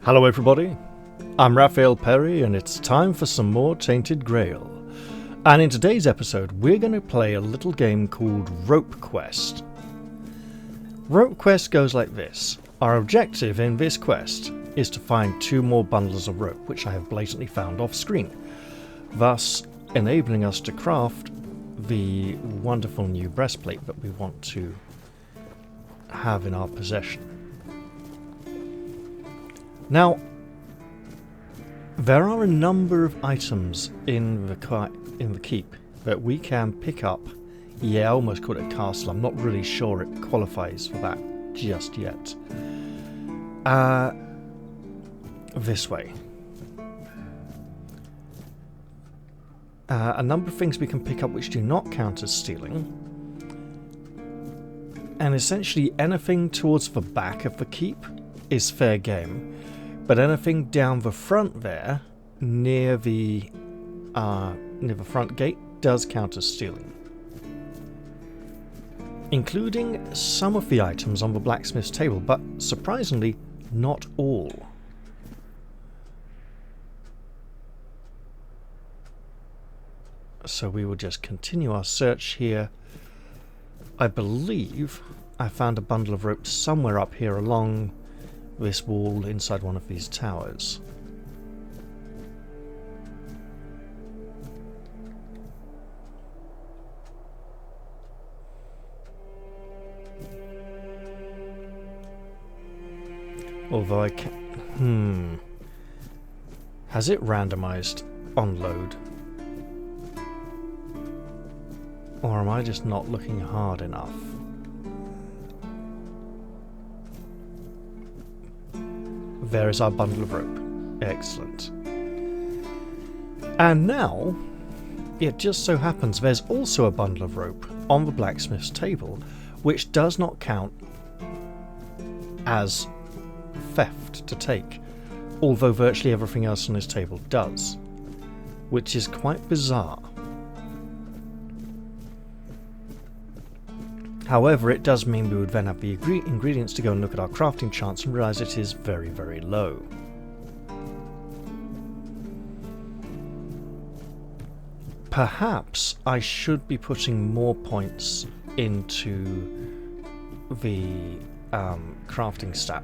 Hello everybody, I'm Raphael Perry and it's time for some more Tainted Grail. And in today's episode we're going to play a little game called Rope Quest. Rope Quest goes like this. Our objective in this quest is to find 2 more bundles of rope, which I have blatantly found off screen, thus enabling us to craft the wonderful new breastplate that we want to have in our possession. Now, there are a number of items in the keep that we can pick up. Yeah, I almost called it a castle. I'm not really sure it qualifies for that just yet. This way. A number of things we can pick up which do not count as stealing. And essentially anything towards the back of the keep is fair game. But anything down the front there, near the front gate, does count as stealing. Including some of the items on the blacksmith's table, but surprisingly, not all. So we will just continue our search here. I believe I found a bundle of rope somewhere up here along this wall inside one of these towers. Although I can... Has it randomized on load? Or am I just not looking hard enough? There is our bundle of rope. Excellent. And now, it just so happens there's also a bundle of rope on the blacksmith's table, which does not count as theft to take, although virtually everything else on his table does, which is quite bizarre. However, it does mean we would then have the ingredients to go and look at our crafting chance and realise it is very, very low. Perhaps I should be putting more points into the crafting stat,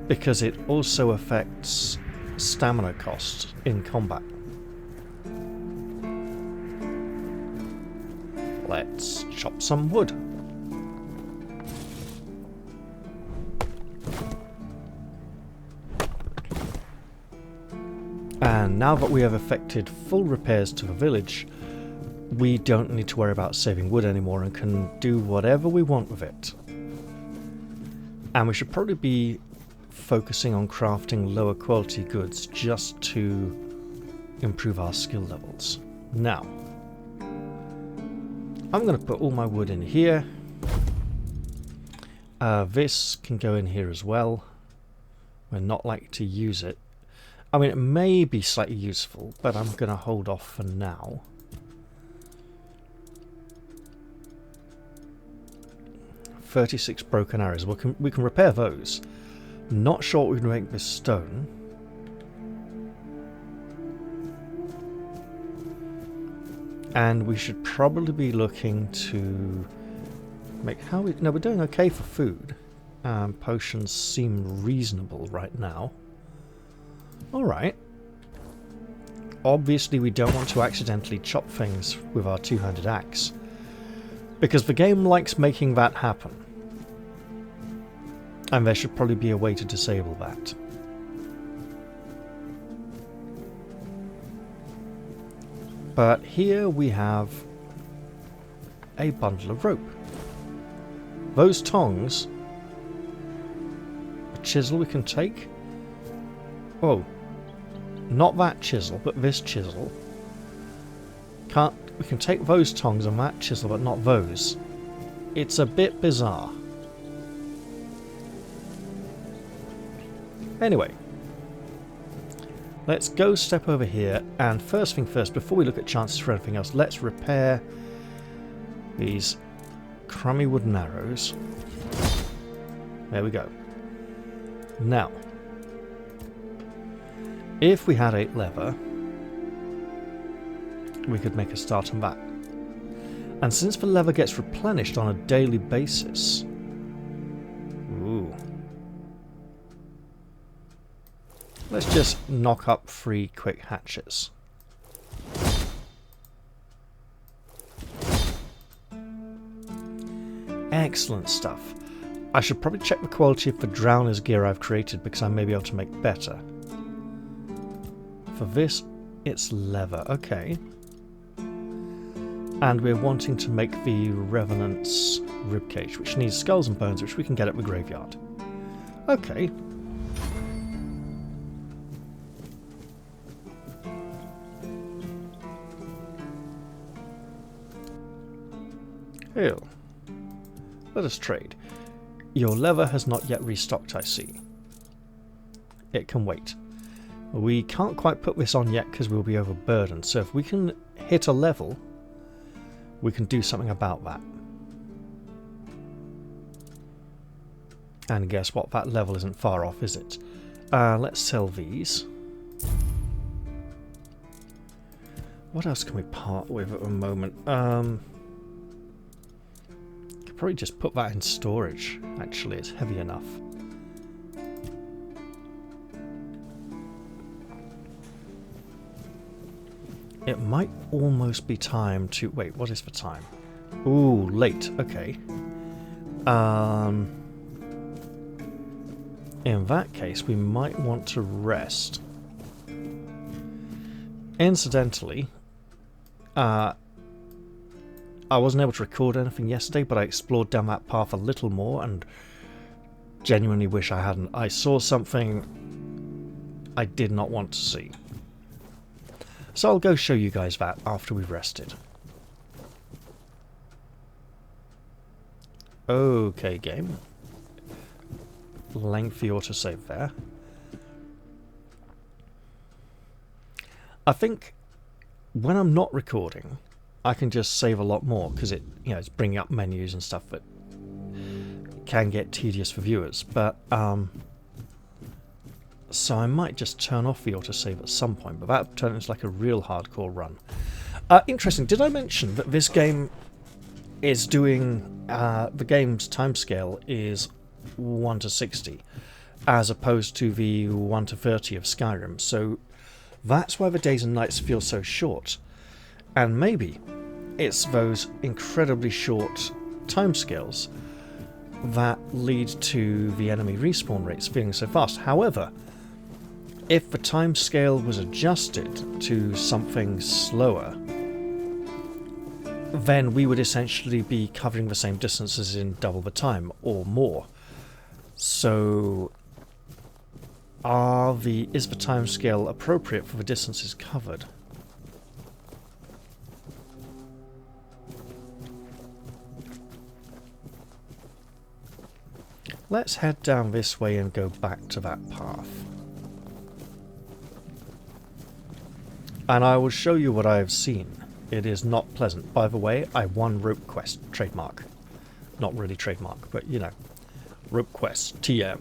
because it also affects stamina cost in combat. Let's chop some wood. And now that we have effected full repairs to the village, we don't need to worry about saving wood anymore and can do whatever we want with it. And we should probably be focusing on crafting lower quality goods just to improve our skill levels. Now, I'm going to put all my wood in here. This can go in here as well. We're not likely to use it. I mean, it may be slightly useful, but I'm going to hold off for now. "36 broken arrows. We can repair those. Not sure what we can make with stone. And we should probably be looking to make... No, we're doing okay for food. Potions seem reasonable right now. Alright. Obviously we don't want to accidentally chop things with our two-handed axe, because the game likes making that happen. And there should probably be a way to disable that. But here we have a bundle of rope. Those tongs, a chisel we can take. Oh, not that chisel, but this chisel. We can take those tongs and that chisel, but not those. It's a bit bizarre. Anyway, let's go step over here, and first thing first, before we look at chances for anything else, let's repair these crummy wooden arrows. There we go. Now, If we had 8 leather, we could make a start on that. And since the leather gets replenished on a daily basis... Ooh. Let's just knock up 3 quick hatchets. Excellent stuff. I should probably check the quality of the drowner's gear I've created because I may be able to make better. For this, it's leather. Okay. And we're wanting to make the Revenant's ribcage, which needs skulls and bones, which we can get at the graveyard. Okay. Hill. Let us trade. Your leather has not yet restocked, I see. It can wait. We can't quite put this on yet because we'll be overburdened, so if we can hit a level, we can do something about that. And guess what? That level isn't far off, is it? Let's sell these. What else can we part with at the moment? Could probably just put that in storage. Actually, it's heavy enough. It might almost be time to... Wait, what is the time? Ooh, late. Okay. In that case, we might want to rest. Incidentally, I wasn't able to record anything yesterday, but I explored down that path a little more and genuinely wish I hadn't. I saw something I did not want to see. So I'll go show you guys that after we've rested. Okay, game. Lengthy autosave there. I think when I'm not recording, I can just save a lot more because it, you know, it's bringing up menus and stuff that can get tedious for viewers. But so I might just turn off the autosave at some point, but that turns into like a real hardcore run. Interesting. Did I mention that this game is doing the game's timescale is 1 to 60 as opposed to the 1 to 30 of Skyrim, so that's why the days and nights feel so short. And maybe it's those incredibly short timescales that lead to the enemy respawn rates feeling so fast. However, if the timescale was adjusted to something slower, then we would essentially be covering the same distances in double the time or more. So is the timescale appropriate for the distances covered? Let's head down this way and go back to that path. And I will show you what I have seen. It is not pleasant. By the way, I won Rope Quest, trademark. Not really trademark, but you know. Rope Quest, TM.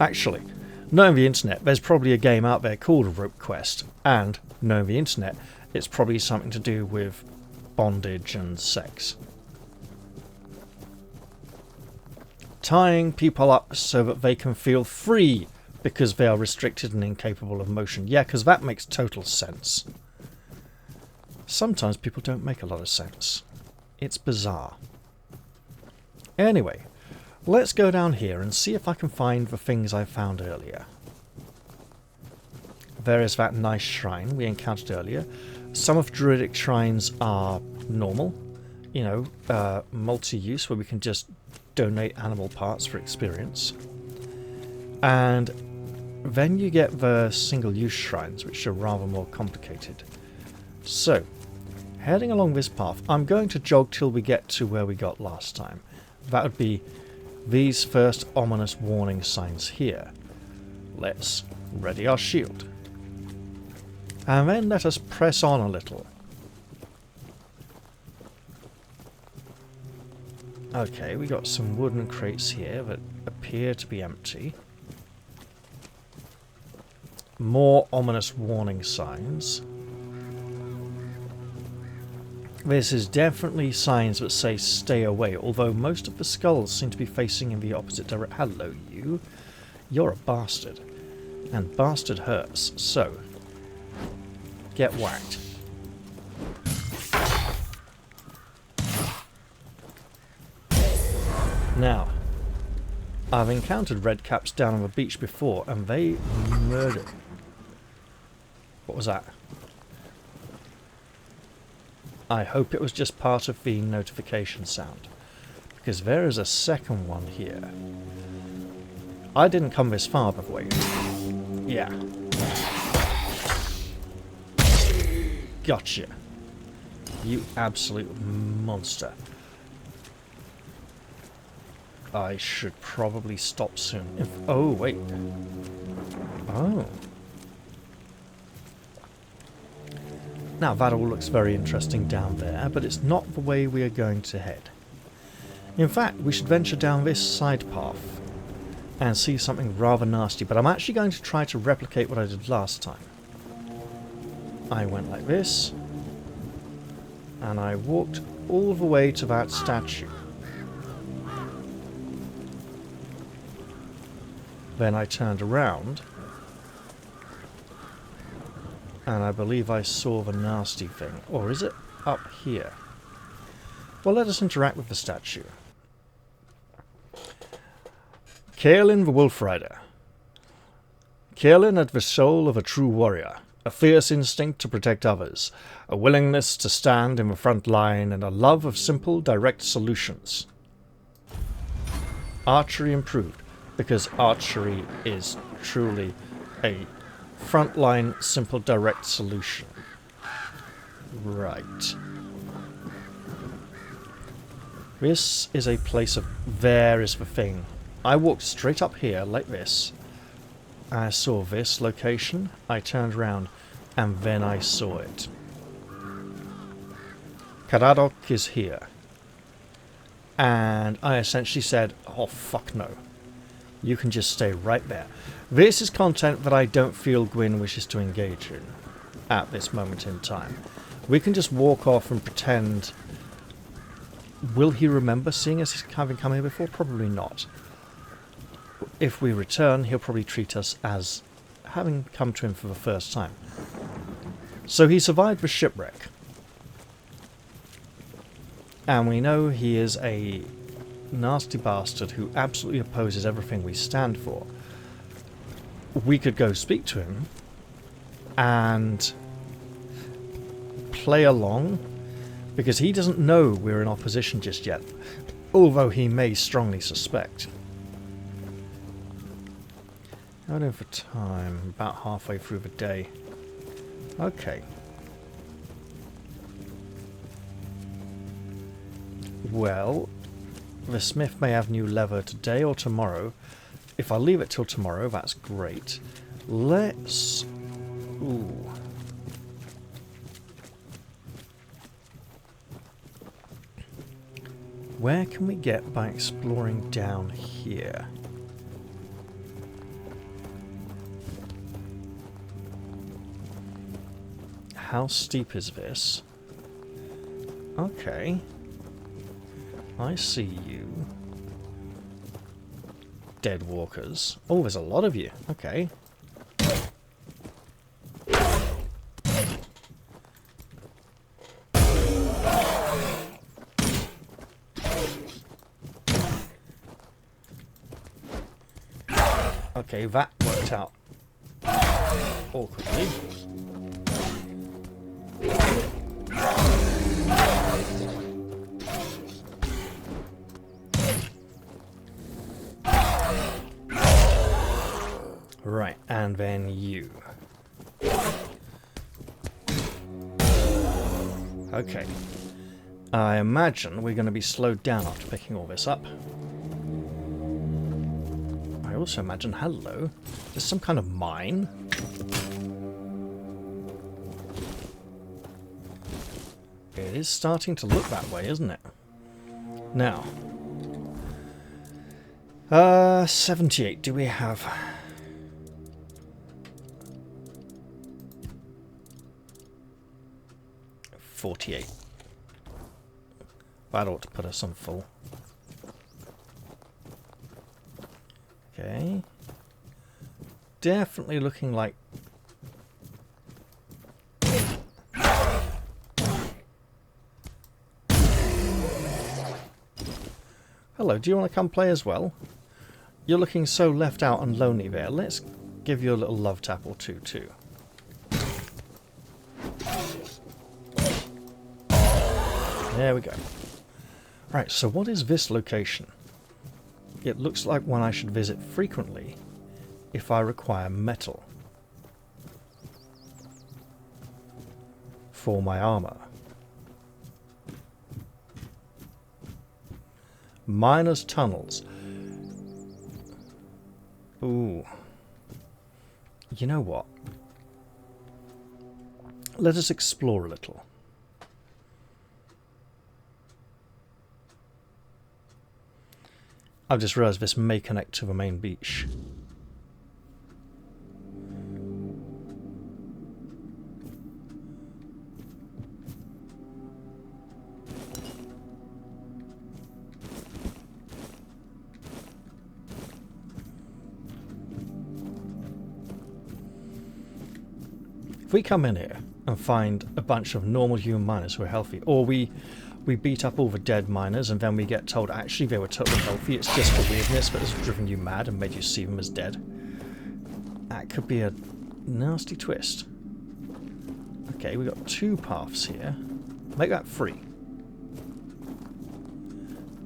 Actually, knowing the internet, there's probably a game out there called Rope Quest. And, knowing the internet, it's probably something to do with bondage and sex. Tying people up so that they can feel free because they are restricted and incapable of motion. Yeah, because that makes total sense. Sometimes people don't make a lot of sense. It's bizarre. Anyway, let's go down here and see if I can find the things I found earlier. There is that nice shrine we encountered earlier. Some of druidic shrines are normal, you know, multi-use, where we can just donate animal parts for experience. And then you get the single-use shrines, which are rather more complicated. So, heading along this path, I'm going to jog till we get to where we got last time. That would be these first ominous warning signs here. Let's ready our shield. And then let us press on a little. Okay, we got some wooden crates here that appear to be empty. More ominous warning signs. This is definitely signs that say stay away, although most of the skulls seem to be facing in the opposite direction. Hello, you. You're a bastard. And bastard hurts, so get whacked. Now, I've encountered red caps down on the beach before, and they murder. What was that? I hope it was just part of the notification sound, because there is a second one here. I didn't come this far, by the way. Yeah. Gotcha. You absolute monster. I should probably stop soon. Oh, wait. Oh. Now that all looks very interesting down there, but it's not the way we are going to head. In fact, we should venture down this side path and see something rather nasty, but I'm actually going to try to replicate what I did last time. I went like this, and I walked all the way to that statue. Then I turned around, and I believe I saw the nasty thing. Or is it up here? Well, let us interact with the statue. Caelan the Wolf Rider. Caelan had the soul of a true warrior, a fierce instinct to protect others, a willingness to stand in the front line, and a love of simple, direct solutions. Archery improved, because archery is truly a frontline, simple, direct solution. Right. This is a place of... There is the thing. I walked straight up here, like this. I saw this location. I turned around, and then I saw it. Karadok is here. And I essentially said, oh, fuck no. You can just stay right there. This is content that I don't feel Gwyn wishes to engage in at this moment in time. We can just walk off and pretend... Will he remember seeing us having come here before? Probably not. If we return, he'll probably treat us as having come to him for the first time. So he survived the shipwreck. And we know he is a nasty bastard who absolutely opposes everything we stand for. We could go speak to him and play along, because he doesn't know we're in opposition just yet, although he may strongly suspect. How doing for time? About halfway through the day. Okay. Well, the smith may have new leather today or tomorrow. If I leave it till tomorrow, that's great. Let's... Ooh. Where can we get by exploring down here? How steep is this? Okay. I see you. Dead walkers. Oh, there's a lot of you. Okay. Okay, that worked out awkwardly. Right, and then you. Okay. I imagine we're going to be slowed down after picking all this up. I also imagine, hello, there's some kind of mine. It is starting to look that way, isn't it? Now. 78, do we have... 48. That ought to put us on full. Okay. Definitely looking like... Hello, do you want to come play as well? You're looking so left out and lonely there. Let's give you a little love tap or two, too. There we go. Right, so what is this location? It looks like one I should visit frequently if I require metal for my armor. Miners' tunnels. Ooh. You know what? Let us explore a little. I've just realised this may connect to the main beach. If we come in here and find a bunch of normal human miners who are healthy, or we beat up all the dead miners and then we get told actually they were totally healthy, it's just the weirdness that has driven you mad and made you see them as dead. That could be a nasty twist. Okay, we've got 2 paths here. Make that 3.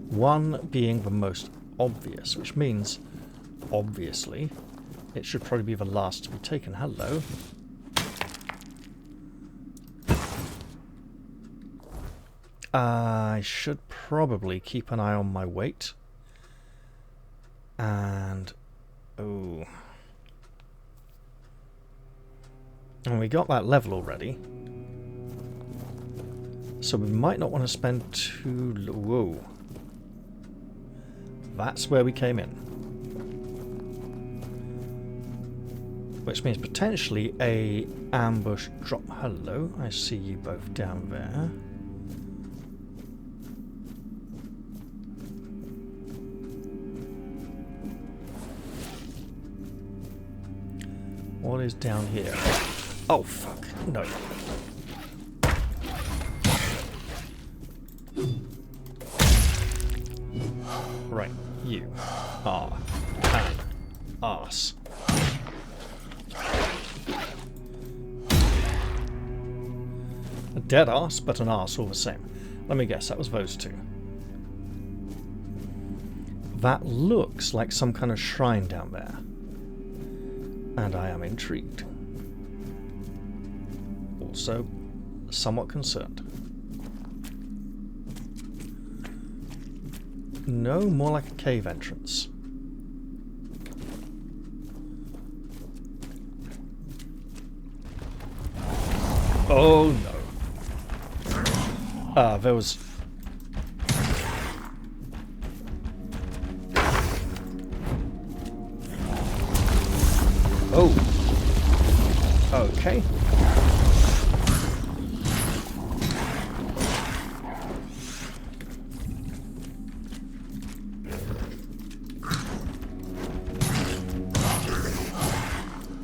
One being the most obvious, which means, obviously, it should probably be the last to be taken. Hello. I should probably keep an eye on my weight. And... oh. And we got that level already. So we might not want to spend too... whoa. That's where we came in. Which means potentially a ambush drop. Hello, I see you both down there. What is down here? Oh, fuck. No. Right. You are an arse. A dead arse, but an arse all the same. Let me guess, that was those 2. That looks like some kind of shrine down there. And I am intrigued. Also, somewhat concerned. No, more like a cave entrance. Oh no. There was... oh. Okay.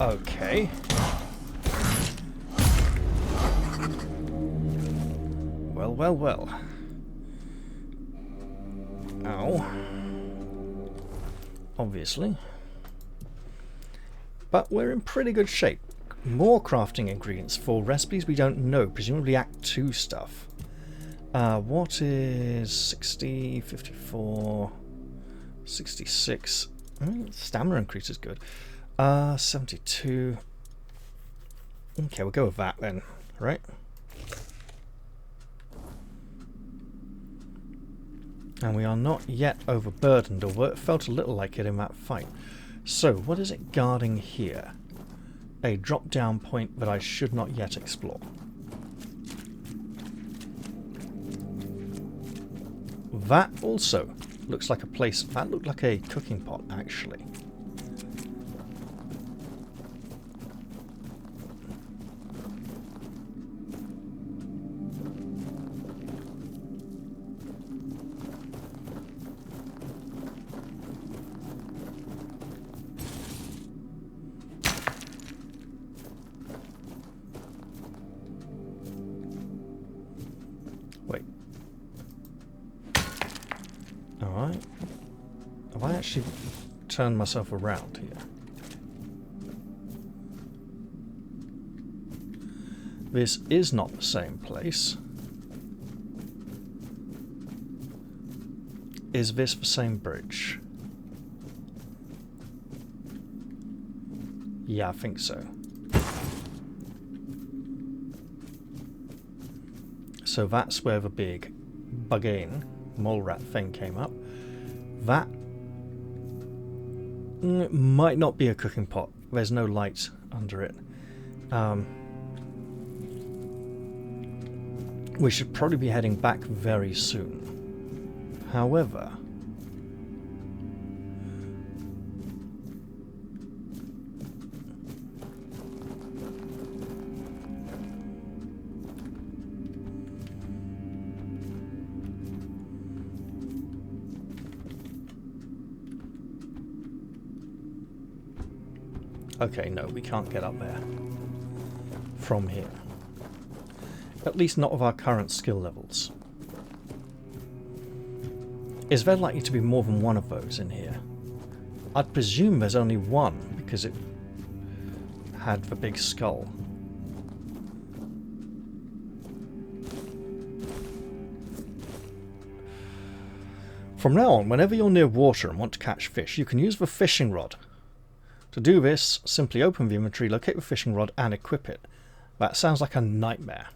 Okay. Well, well, well. Ow. Obviously. But we're in pretty good shape. More crafting ingredients for recipes we don't know, presumably Act 2 stuff. What is 60, 54, 66? Stamina increase is good. 72. Okay, we'll go with that then, right? And we are not yet overburdened, although it felt a little like it in that fight. So, what is it guarding here? A drop-down point that I should not yet explore. That also looks like a place... that looked like a cooking pot, actually. actually turn myself around here. This is not the same place. Is this the same bridge? Yeah, I think so. So that's where the big bug-in mole rat thing came up. That might not be a cooking pot. There's no light under it. We should probably be heading back very soon. However, okay, no, we can't get up there from here. At least not of our current skill levels. Is there likely to be more than one of those in here? I'd presume there's only one, because it had the big skull. From now on, whenever you're near water and want to catch fish, you can use the fishing rod. To do this, simply open the inventory, locate the fishing rod, and equip it. That sounds like a nightmare.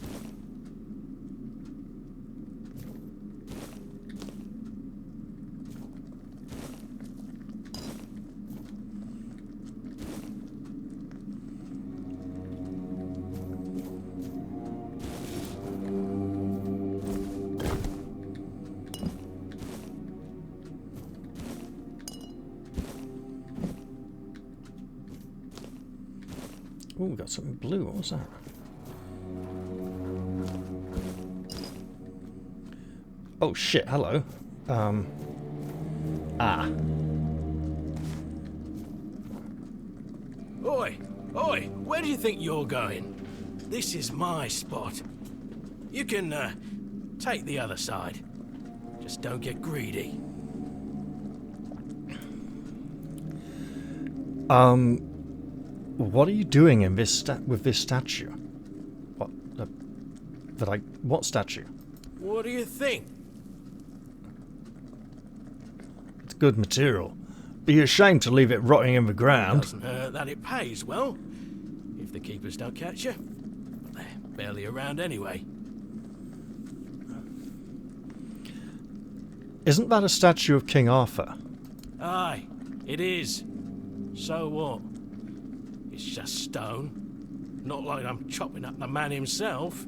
Oh, we got something blue. What was that? Oh shit, hello. Oi! Oi! Where do you think you're going? This is my spot. You can, take the other side. Just don't get greedy. What are you doing in this with this statue? What? What statue? What do you think? It's good material. Be ashamed to leave it rotting in the ground. Doesn't hurt that it pays well. If the keepers don't catch you. They're barely around anyway. Isn't that a statue of King Arthur? Aye, it is. So what? It's just stone. Not like I'm chopping up the man himself.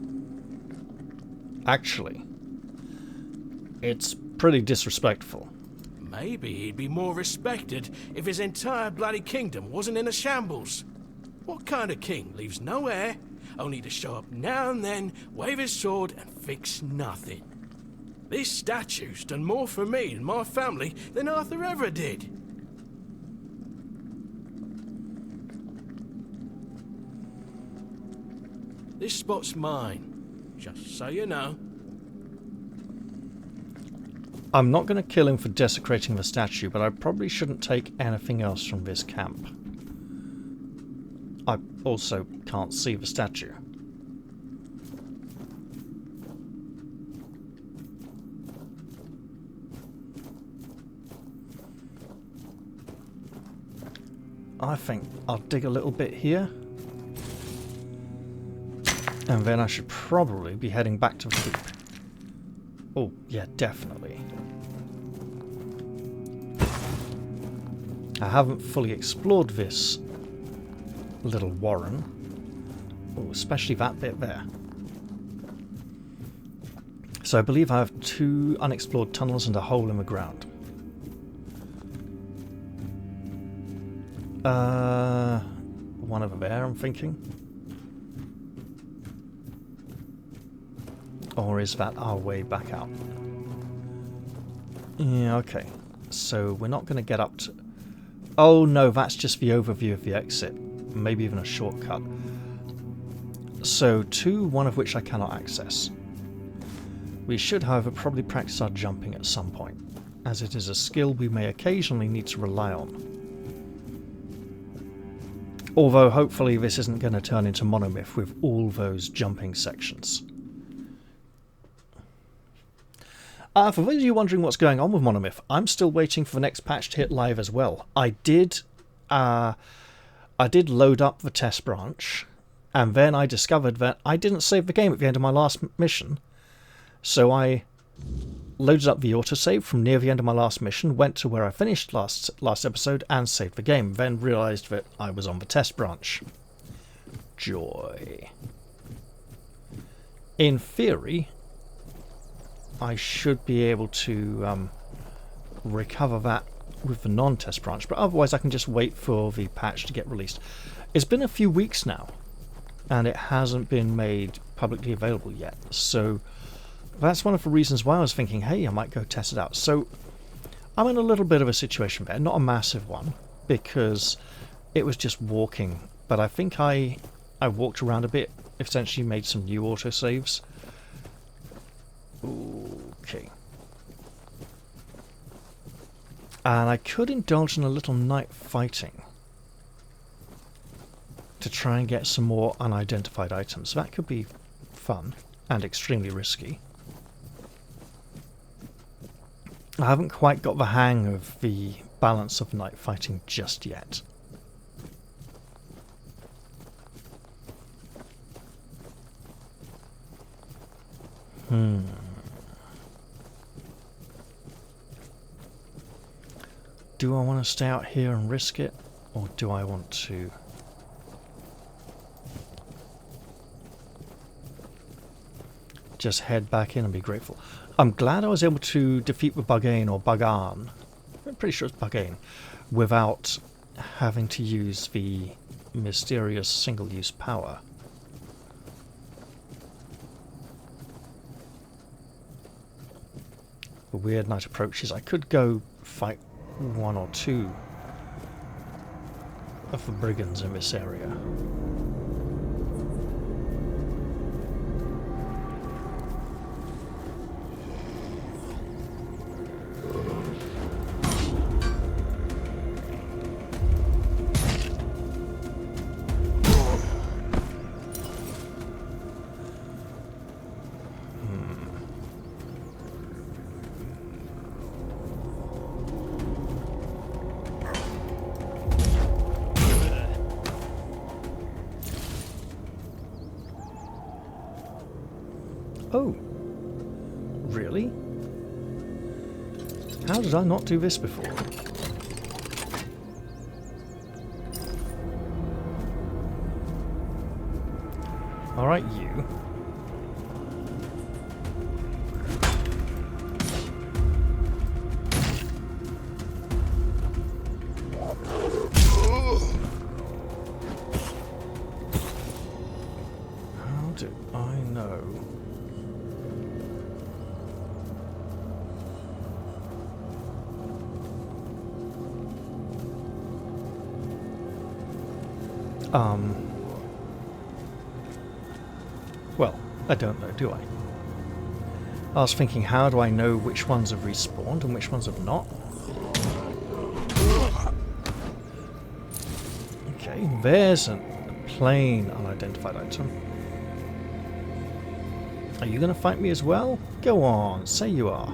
Actually, it's pretty disrespectful. Maybe he'd be more respected if his entire bloody kingdom wasn't in a shambles. What kind of king leaves no heir, only to show up now and then, wave his sword and fix nothing? This statue's done more for me and my family than Arthur ever did. This spot's mine, just so you know. I'm not going to kill him for desecrating the statue, but I probably shouldn't take anything else from this camp. I also can't see the statue. I think I'll dig a little bit here. And then I should probably be heading back to the keep. Oh, yeah, definitely. I haven't fully explored this little warren. Oh, especially that bit there. So I believe I have 2 unexplored tunnels and a hole in the ground. One over there, I'm thinking. Or is that our way back out? Yeah, okay. So we're not going to get up to... Oh no, that's just the overview of the exit. Maybe even a shortcut. So 2, one of which I cannot access. We should, however, probably practice our jumping at some point. as it is a skill we may occasionally need to rely on. Although hopefully this isn't going to turn into monomyth with all those jumping sections. For those of you wondering what's going on with monomyth, I'm still waiting for the next patch to hit live as well. I did load up the test branch, and then I discovered that I didn't save the game at the end of my last mission. So I loaded up the autosave from near the end of my last mission, went to where I finished last episode, and saved the game. Then realised that I was on the test branch. Joy. In theory, I should be able to recover that with the non-test branch, but otherwise I can just wait for the patch to get released. It's been a few weeks now, and it hasn't been made publicly available yet, so that's one of the reasons why I was thinking, hey, I might go test it out. So I'm in a little bit of a situation there, not a massive one, because it was just walking, but I think I walked around a bit, essentially made some new autosaves. Okay. And I could indulge in a little night fighting to try and get some more unidentified items. That could be fun and extremely risky. I haven't quite got the hang of the balance of night fighting just yet. Do I want to stay out here and risk it, or do I want to just head back in and be grateful? I'm glad I was able to defeat the Bugain or Bugan, I'm pretty sure it's Bugain, without having to use the mysterious single-use power. The weird night approaches. I could go fight one or two of the brigands in this area. Oh, really? How did I not do this before? Alright, you. How do I know? Well, I don't know, do I? I was thinking, how do I know which ones have respawned and which ones have not? Okay, there's a plain unidentified item. Are you going to fight me as well? Go on, say you are.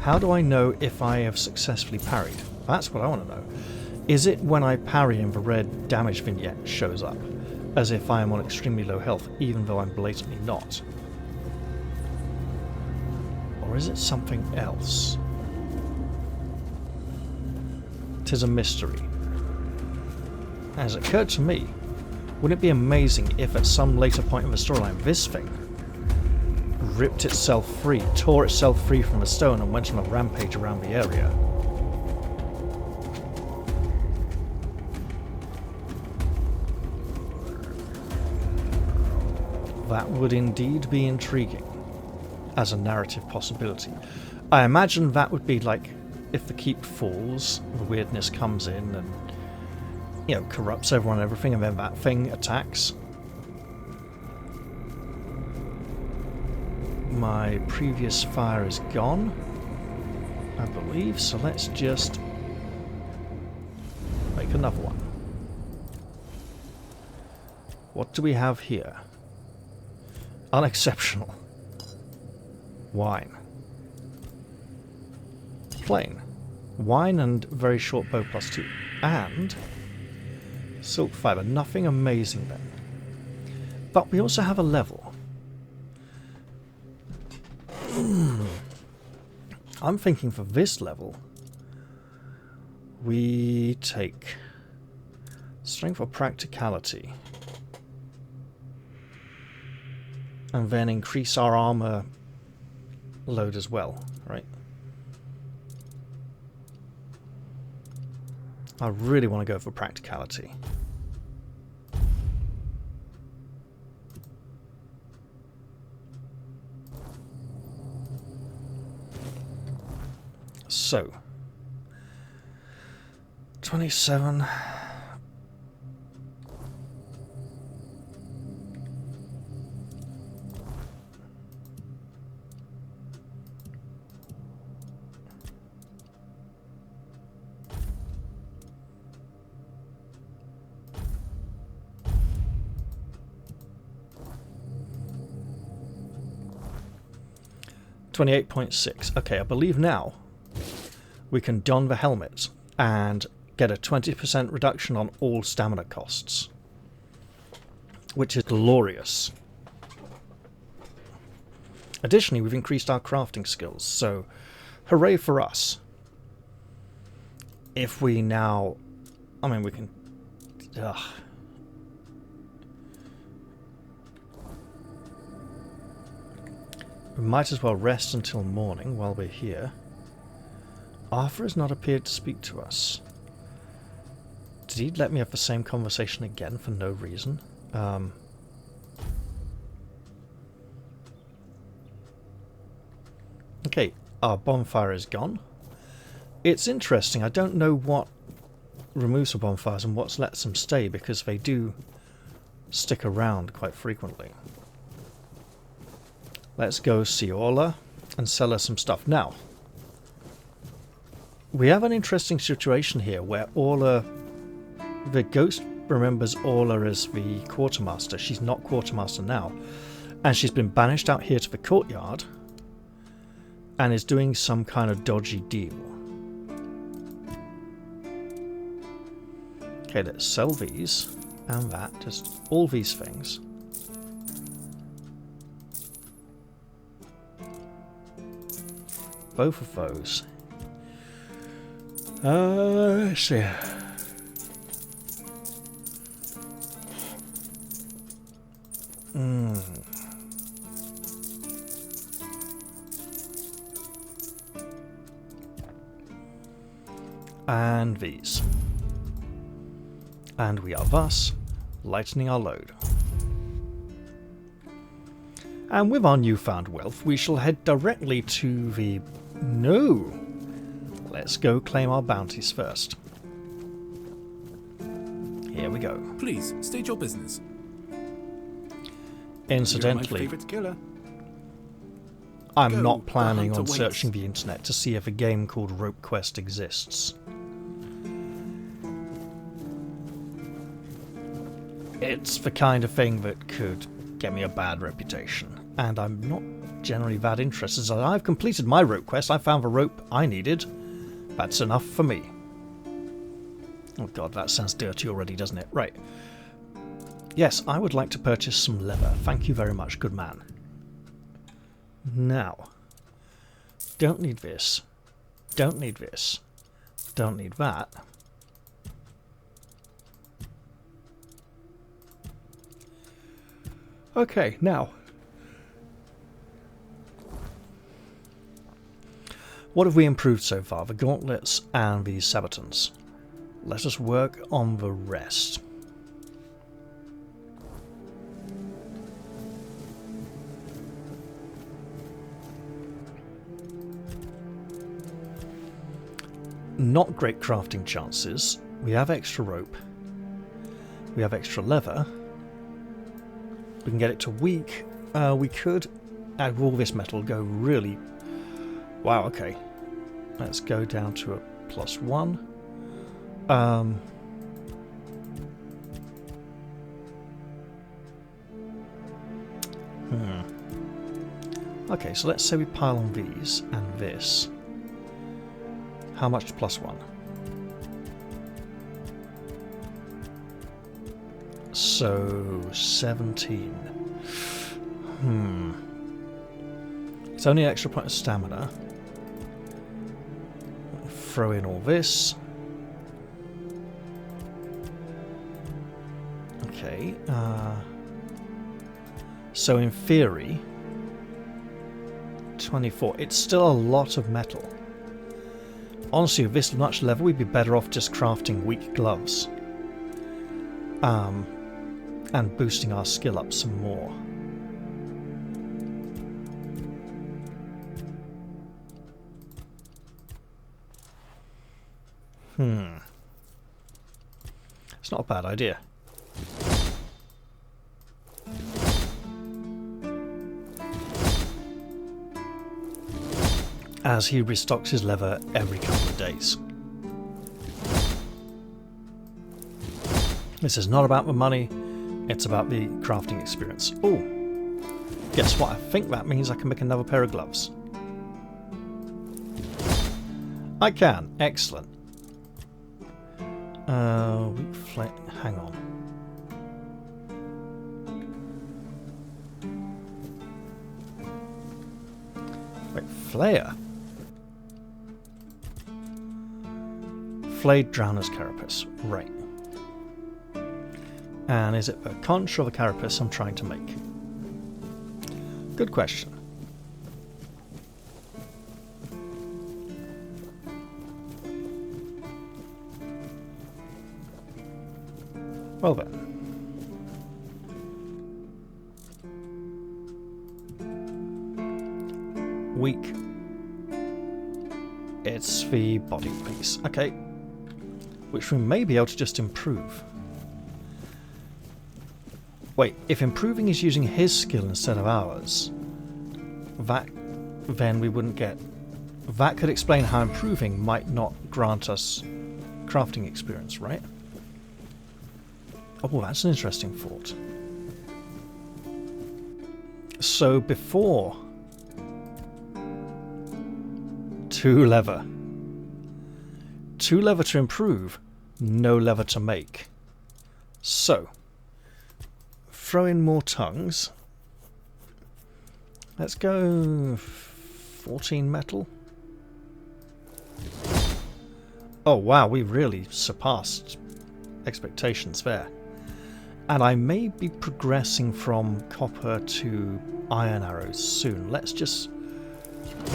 How do I know if I have successfully parried? That's what I want to know. Is it when I parry and the red damage vignette shows up, as if I am on extremely low health, even though I'm blatantly not? Or is it something else? 'Tis a mystery. As it occurred to me, wouldn't it be amazing if at some later point in the storyline this thing ripped itself free, tore itself free from the stone and went on a rampage around the area? That would indeed be intriguing as a narrative possibility. I imagine that would be like if the keep falls, the weirdness comes in and, you know, corrupts everyone and everything, and then that thing attacks. my previous fire is gone, I believe, so let's just make another one. What do we have here? Unexceptional. Wine. Plain. Wine and very short bow +2. And silk fibre. Nothing amazing then. But we also have a level. I'm thinking for this level, we take strength or practicality. And then increase our armor load as well, right? I really want to go for practicality. So, 27. $28.6. Okay, I believe now we can don the helmet and get a 20% reduction on all stamina costs, which is glorious. Additionally, we've increased our crafting skills, so hooray for us. If we now... I mean, we can... We might as well rest until morning while we're here. Arthur has not appeared to speak to us. Did he let me have the same conversation again for no reason? Okay, our bonfire is gone. It's interesting, I don't know what removes the bonfires and what lets them stay, because they do stick around quite frequently. Let's go see Orla and sell her some stuff. Now, we have an interesting situation here where Orla, the ghost remembers Orla as the quartermaster. She's not quartermaster now, and she's been banished out here to the courtyard and is doing some kind of dodgy deal. Okay, let's sell these and that, just all these things. Both of those. Let's see. And these. And we are thus lightening our load. And with our newfound wealth, we shall head directly to the... No! Let's go claim our bounties first. Here we go. Please, state your business. Incidentally, You're my favorite killer. I'm Go, not planning the on hunter searching waits. the internet to see if a game called Rope Quest exists. It's the kind of thing that could get me a bad reputation, and I'm not generally that interested. As I've completed my rope quest, I found the rope I needed. That's enough for me. Oh god, that sounds dirty already, doesn't it? Right. Yes, I would like to purchase some leather. Thank you very much, good man. Now, don't need this. Don't need this. Don't need that. Okay, now. What have we improved so far? The gauntlets and the sabatons. Let us work on the rest. Not great crafting chances. We have extra rope. We have extra leather. We can get it to weak. We could And will this metal go really... Wow, okay. Let's go down to a +1. Okay, so let's say we pile on these and this. How much +1? So 17. It's only an extra point of stamina. Throw in all this. Okay. So in theory, 24. It's still a lot of metal. Honestly, with this much level, we'd be better off just crafting weak gloves. And boosting our skill up some more. It's not a bad idea. As he restocks his leather every couple of days. This is not about the money, it's about the crafting experience. Oh, guess what? I think that means I can make another pair of gloves. I can. Excellent. Weak flame. Hang on. Wait, flare? Flayed drowner's carapace. Right. And is it the conch or the carapace I'm trying to make? Good question. Well then. Weak. It's the body piece. Okay. Which we may be able to just improve. Wait, if improving is using his skill instead of ours, that then we wouldn't get... That could explain how improving might not grant us crafting experience, right? Oh, that's an interesting thought. So before... 2 leather. 2 leather to improve, no leather to make. So... Throw in more tongues. Let's go 14 metal. Oh wow, we really surpassed expectations there. And I may be progressing from copper to iron arrows soon. Let's just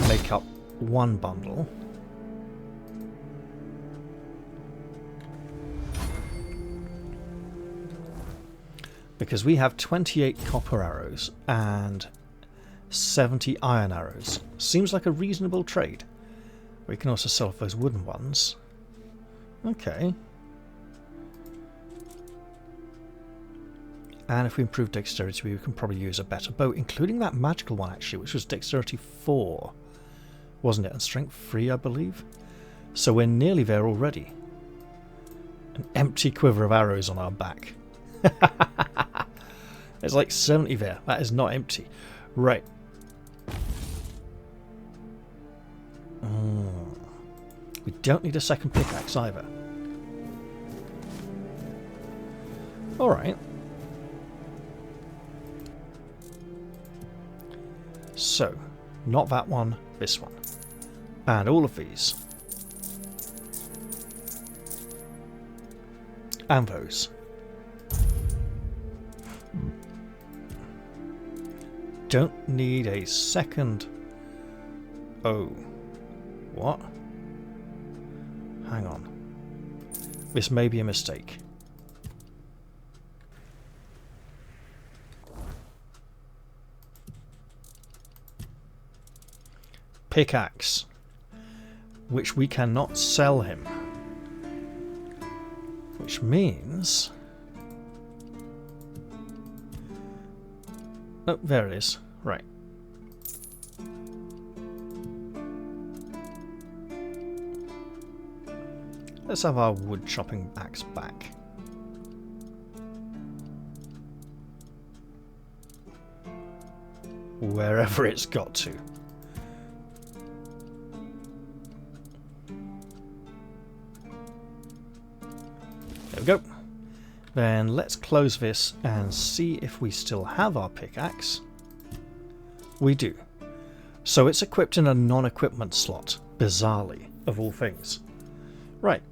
make up 1 bundle. Because we have 28 copper arrows and 70 iron arrows. Seems like a reasonable trade. We can also sell off those wooden ones. Okay. And if we improve dexterity, we can probably use a better bow, including that magical one actually, which was dexterity 4. Wasn't it? And strength 3, I believe. So we're nearly there already. An empty quiver of arrows on our back. There's like 70 there. That is not empty. Right. We don't need a second pickaxe either. Alright. So, not that one, this one. And all of these. And those. Don't need a second... Oh. What? Hang on. This may be a mistake. Pickaxe. Which we cannot sell him. Which means... Oh, there it is. Right. Let's have our wood chopping axe back. Wherever it's got to. There we go. Then let's close this and see if we still have our pickaxe. We do. So it's equipped in a non-equipment slot, bizarrely, of all things. Right.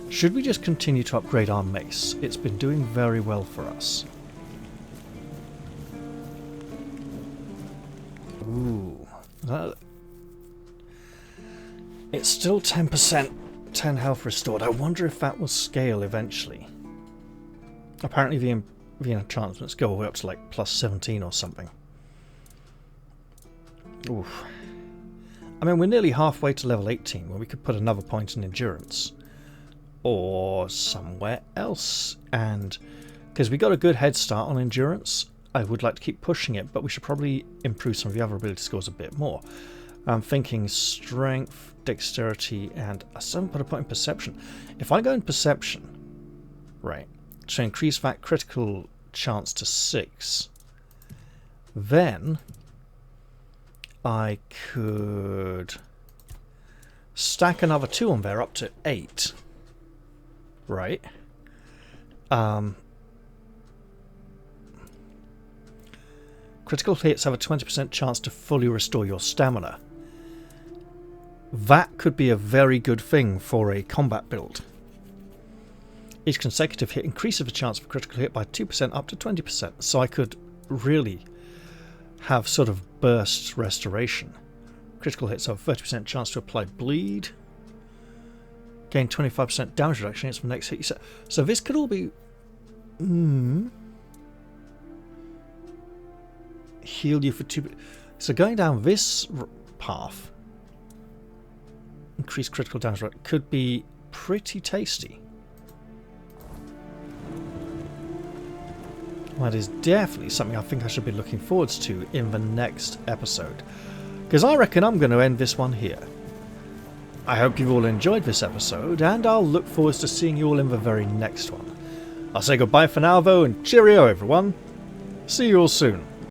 Should we just continue to upgrade our mace? It's been doing very well for us. Ooh. It's still 10%, 10 health restored. I wonder if that will scale eventually. Apparently the enchantments go all the way up to like plus 17 or something. Oof. I mean, we're nearly halfway to level 18 where we could put another point in endurance. Or somewhere else. And because we got a good head start on endurance, I would like to keep pushing it, but we should probably improve some of the other ability scores a bit more. I'm thinking strength, dexterity, and I still haven't put a point in perception. If I go in perception, right, to increase that critical chance to 6, then I could stack another 2 on there up to 8. Right. Critical hits have a 20% chance to fully restore your stamina. That could be a very good thing for a combat build. Each consecutive hit increases the chance of a critical hit by 2% up to 20%. So I could really have sort of burst restoration. Critical hits have a 30% chance to apply bleed. Gain 25% damage reduction against the next hit you set. So this could all be... heal you for 2... So going down this path, increased critical damage rate, could be pretty tasty. That is definitely something I think I should be looking forward to in the next episode. Because I reckon I'm going to end this one here. I hope you've all enjoyed this episode, and I'll look forward to seeing you all in the very next one. I'll say goodbye for now though, and cheerio everyone. See you all soon.